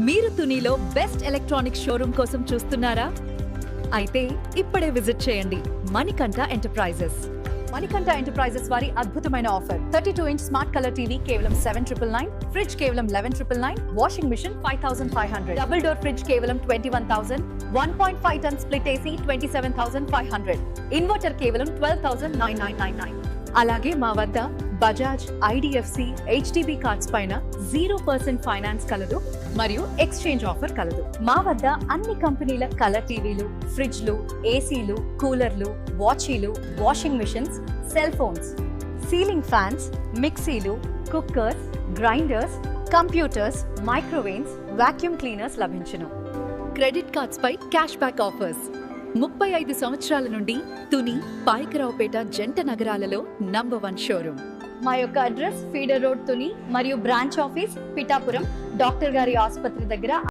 మీరు తునిలో best electronics showroom కోసం చూస్తున్నారా? అయితే ఇప్పుడే విజిట్ చేయండి మణికంఠ ఎంటర్ప్రైజెస్. మణికంఠ ఎంటర్ప్రైజెస్ వారి అద్భుతమైన offer 32-inch smart colour TV కేవలం 7,999, ఫ్రిడ్జ్ కేవలం 11,999, washing machine 5,500, double door fridge కేవలం 21,000, 1.5 ton స్ప్లిట్ ఏసీ 27,500, ఇన్వర్టర్ కేవలం 12,9999. అలాగే మా వద్ద బజాజ్, ఐడిఎఫ్సి, హెచ్డిబి కార్డ్స్ పైన 0% ఫైనాన్స్ కలదు మరియు ఎక్స్చేంజ్ ఆఫర్ కలదు. మా వద్ద అన్ని కంపెనీల కలర్ టీవీలు, ఫ్రిడ్జ్లు, ఏసీలు, కూలర్లు, వాచీలు, washing machines, cell phones, ceiling fans, మిక్సీలు, cookers, grinders, computers, microwaves, vacuum cleaners లభించును. క్రెడిట్ కార్డ్స్ పై క్యాష్ బ్యాక్ ఆఫర్స్. 35 సంవత్సరాల నుండి తుని, పాయకరావుపేట జంట నగరాలలో #1 షోరూమ్. మా యొక్క అడ్రస్ ఫీడర్ రోడ్ తుని మరియు బ్రాంచ్ ఆఫీస్ పిఠాపురం, డాక్టర్ గారి ఆసుపత్రి దగ్గర.